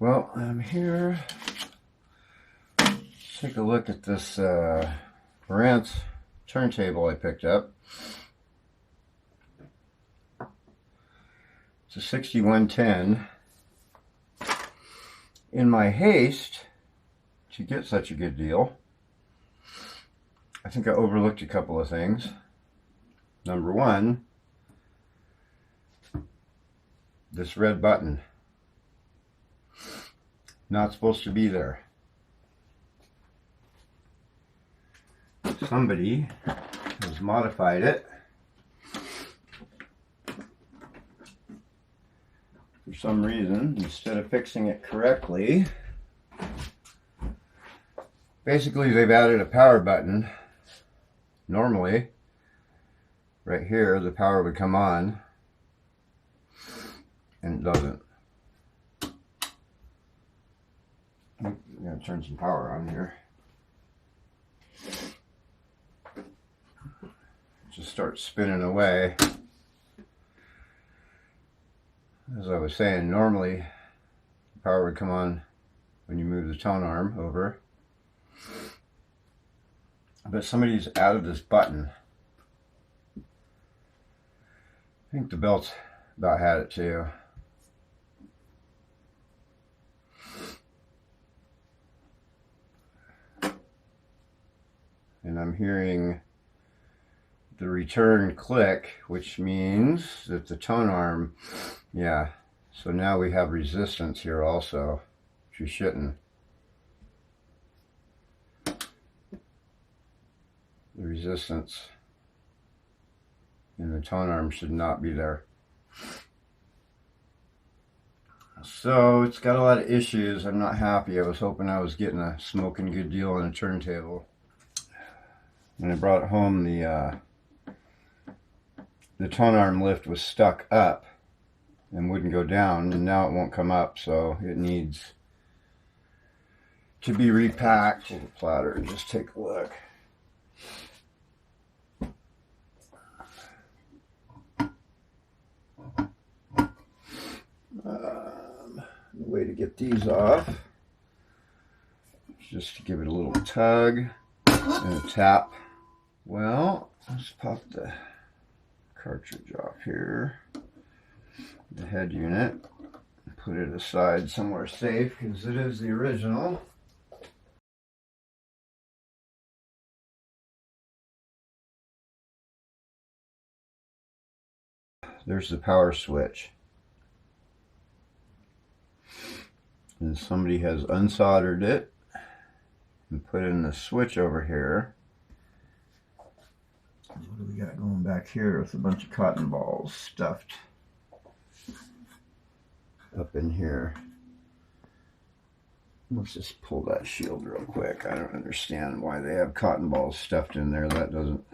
Well, I'm here. Take a look at this Marantz turntable I picked up. It's a 6110. In my haste to get such a good deal, I think I overlooked a couple of things. Number one, this red button. Not supposed to be there. Somebody has modified it for some reason. Instead of fixing it correctly, basically they've added a power button. Normally, right here, the power would come on, and it doesn't. I'm gonna turn some power on here. Just start spinning away. As I was saying, normally the power would come on when you move the tone arm over, but somebody's added this button. I think the belt's about had it too. And I'm hearing the return click, which means that the tone arm, yeah, so now we have resistance here also, which we shouldn't. The resistance in the tone arm should not be there. So it's got a lot of issues. I'm not happy. I was hoping I was getting a smoking good deal on a turntable. When I brought it home, the tone arm lift was stuck up and wouldn't go down, and now it won't come up, so it needs to be repacked. Hold the platter and just take a look. The way to get these off is just to give it a little tug and a tap. Well, let's pop the cartridge off here, the head unit, put it aside somewhere safe because it is the original. There's the power switch. And somebody has unsoldered it and put in the switch over here. What do we got going back here with a bunch of cotton balls stuffed up in here? Let's just pull that shield real quick. I don't understand why they have cotton balls stuffed in there. That doesn't...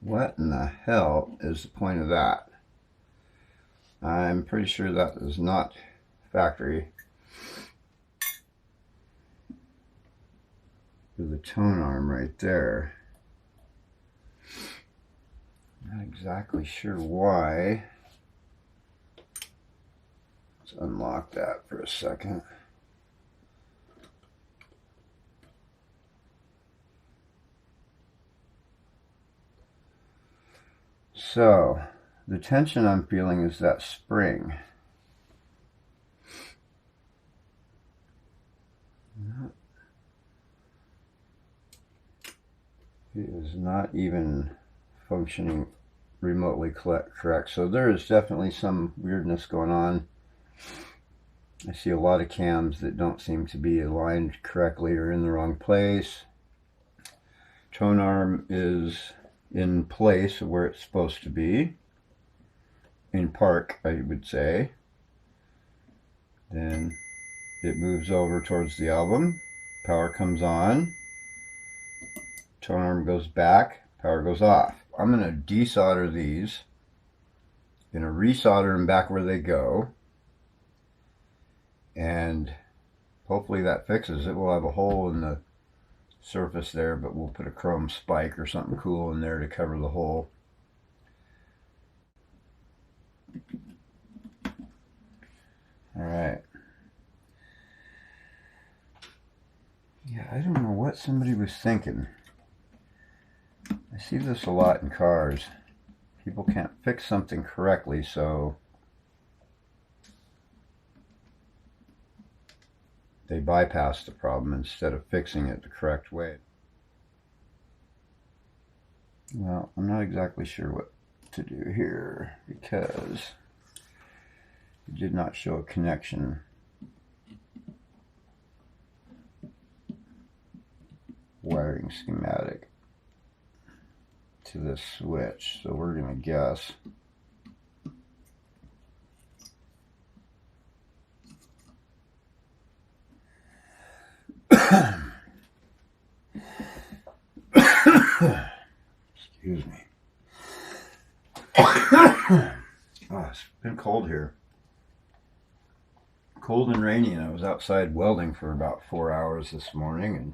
What in the hell is the point of that? I'm pretty sure that is not factory. The tone arm right there. Not exactly sure why. Let's unlock that for a second. So, the tension I'm feeling is that spring. It is not even functioning remotely correct. So there is definitely some weirdness going on. I see a lot of cams that don't seem to be aligned correctly or in the wrong place. Tone arm is in place where it's supposed to be, in park, I would say. Then it moves over towards the album, power comes on, tone arm goes back, power goes off. I'm going to desolder these. Going to resolder them back where they go. And hopefully that fixes it. We'll have a hole in the surface there, but we'll put a chrome spike or something cool in there to cover the hole. Alright. Yeah, I don't know what somebody was thinking. I see this a lot in cars. People can't fix something correctly, so they bypass the problem instead of fixing it the correct way. Well, I'm not exactly sure what to do here because it did not show a connection wiring schematic to this switch, so we're going to guess excuse me. Oh, it's been cold here. Cold and rainy, and I was outside welding for about 4 hours this morning, and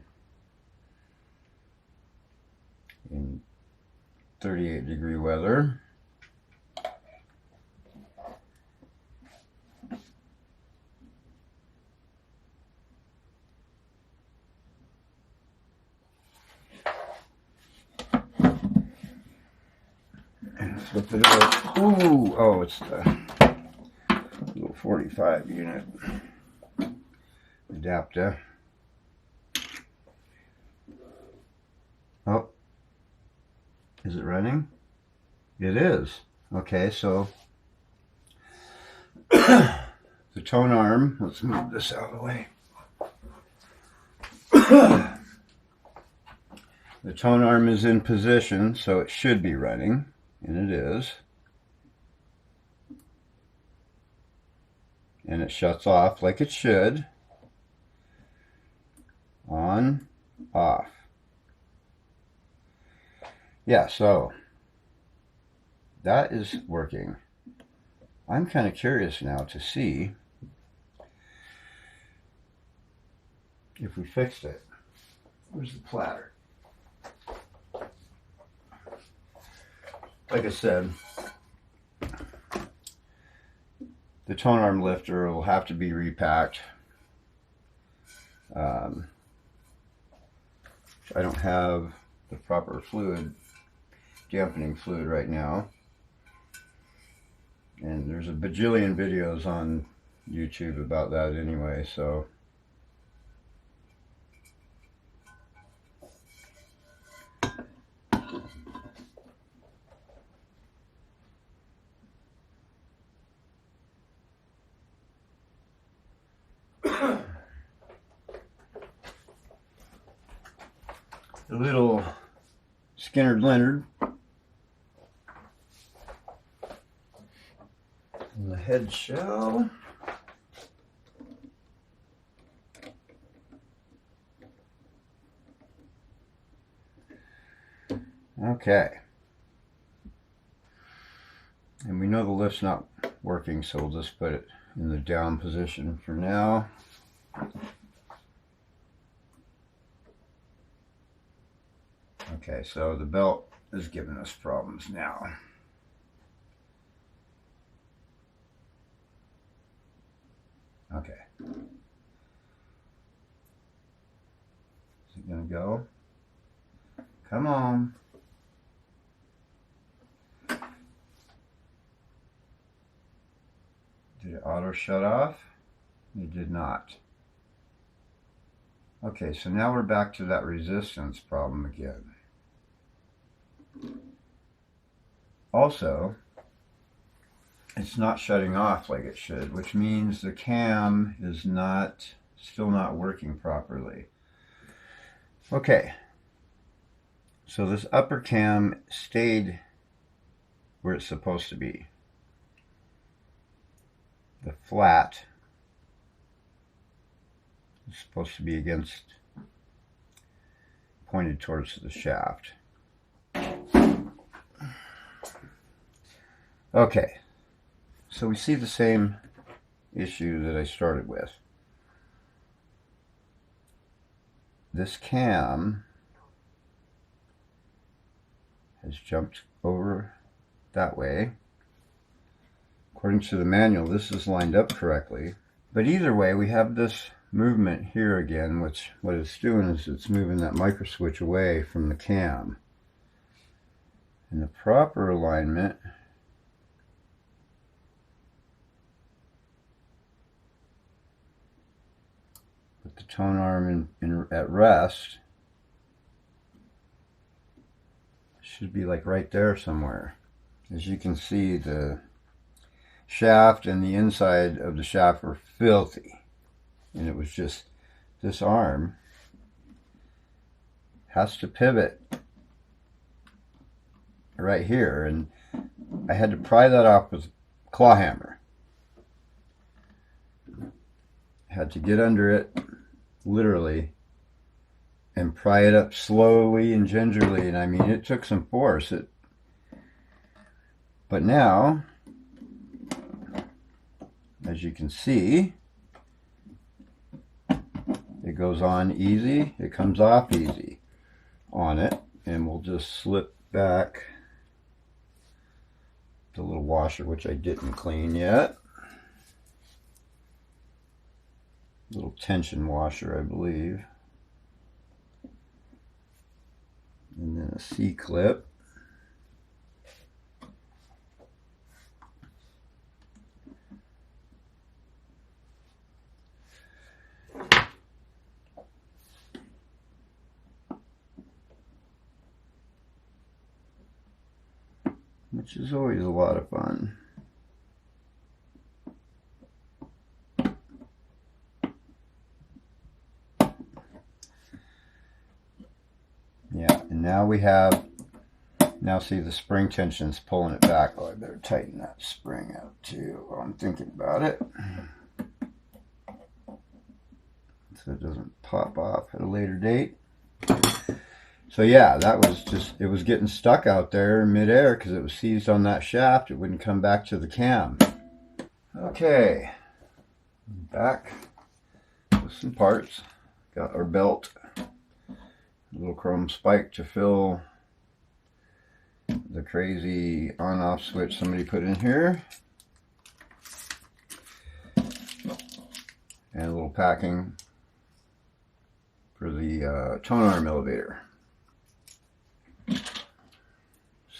in 38-degree weather. And flip it over. Ooh, oh, it's the little 45 unit adapter. Oh, is it running? It is. Okay, so the tone arm, let's move this out of the way. The tone arm is in position, so it should be running, and it is. And it shuts off like it should. On, off. Yeah, so that is working. I'm kind of curious now to see if we fixed it. Where's the platter? Like I said, the tone arm lifter will have to be repacked. I don't have the proper fluid, dampening fluid right now. And there's a bajillion videos on YouTube about that anyway, so the little Skinner Leonard and the head shell. Okay. And we know the lift's not working, so we'll just put it in the down position for now. Okay, so the belt is giving us problems now. Okay. Is it gonna go? Come on. Did it auto shut off? It did not. Okay, so now we're back to that resistance problem again. Also, it's not shutting off like it should, which means the cam is still not working properly. Okay, so this upper cam stayed where it's supposed to be. The flat is supposed to be against pointed towards the shaft. Okay, so we see the same issue that I started with. This cam has jumped over that way. According to the manual, this is lined up correctly. But either way, we have this movement here again, which what it's doing is it's moving that micro switch away from the cam. And the proper alignment with the tone arm at rest should be like right there somewhere. As you can see, the shaft and the inside of the shaft were filthy. And it was just, this arm has to pivot right here. And I had to pry that off with a claw hammer. Had to get under it, literally, and pry it up slowly and gingerly. And I mean, it took some force. But now, as you can see, it goes on easy, it comes off easy on it, and we'll just slip back the little washer, which I didn't clean yet. Little tension washer, I believe. And then a C-clip. Which is always a lot of fun. Yeah, and now we have, now see the spring tension's pulling it back. Oh, I better tighten that spring out too while I'm thinking about it, so it doesn't pop off at a later date. So yeah, that was just, it was getting stuck out there in midair because it was seized on that shaft. It wouldn't come back to the cam. Okay, back with some parts. Got our belt, a little chrome spike to fill the crazy on-off switch somebody put in here, and a little packing for the tone arm elevator.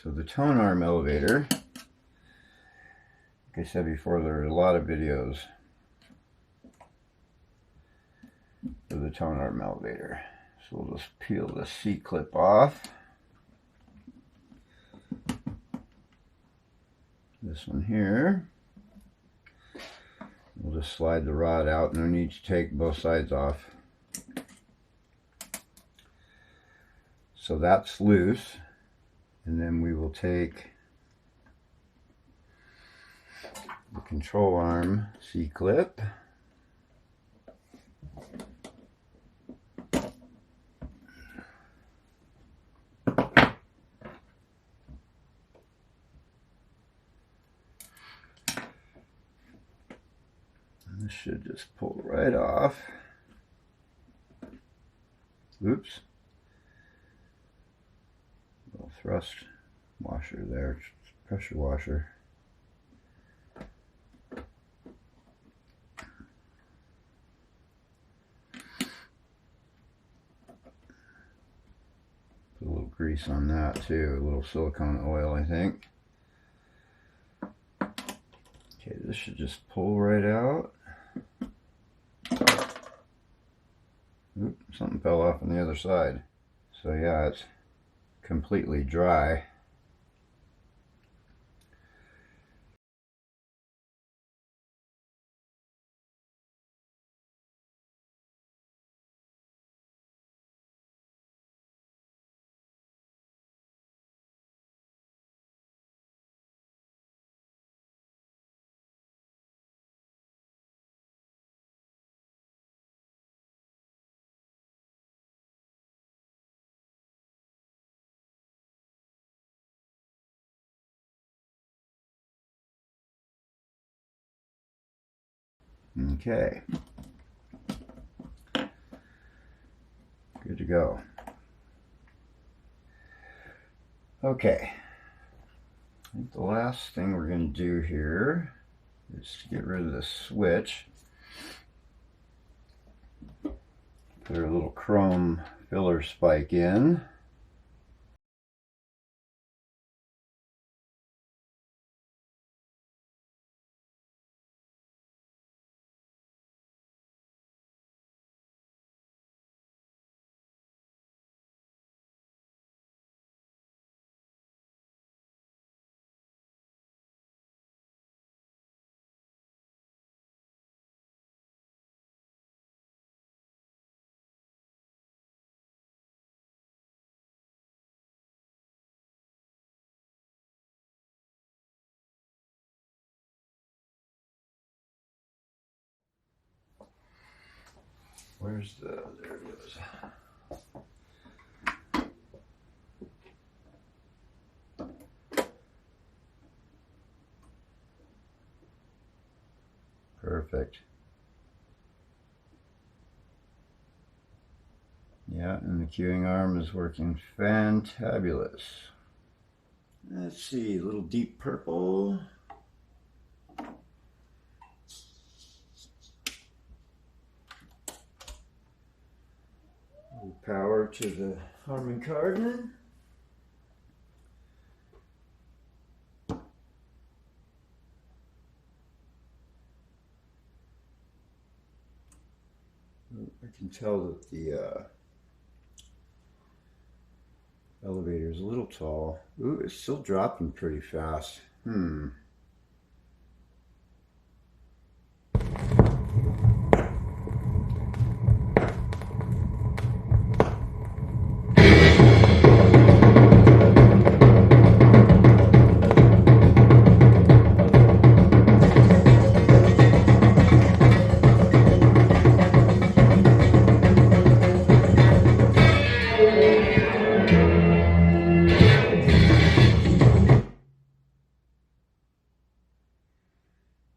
So the tone arm elevator, like I said before, there are a lot of videos for the tone arm elevator. So we'll just peel the C-clip off. This one here. We'll just slide the rod out. No need to take both sides off. So that's loose. And then we will take the control arm C-clip. This should just pull right off. Oops. Little thrust washer there, pressure washer. Put a little grease on that too, a little silicone oil, I think. Okay, this should just pull right out. Oop, something fell off on the other side. So yeah, it's completely dry. Okay. Good to go. Okay. I think the last thing we're going to do here is to get rid of the switch. Put our little chrome filler spike in. There it is. Perfect. Yeah, and the queuing arm is working fantabulous. Let's see, a little deep purple. Power to the Harman Kardon. I can tell that the elevator is a little tall. Ooh, it's still dropping pretty fast.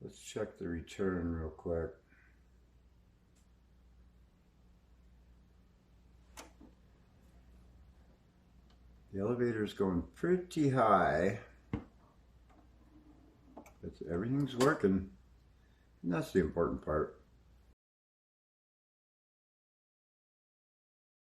Let's check the return real quick. The elevator is going pretty high, but everything's working, and that's the important part.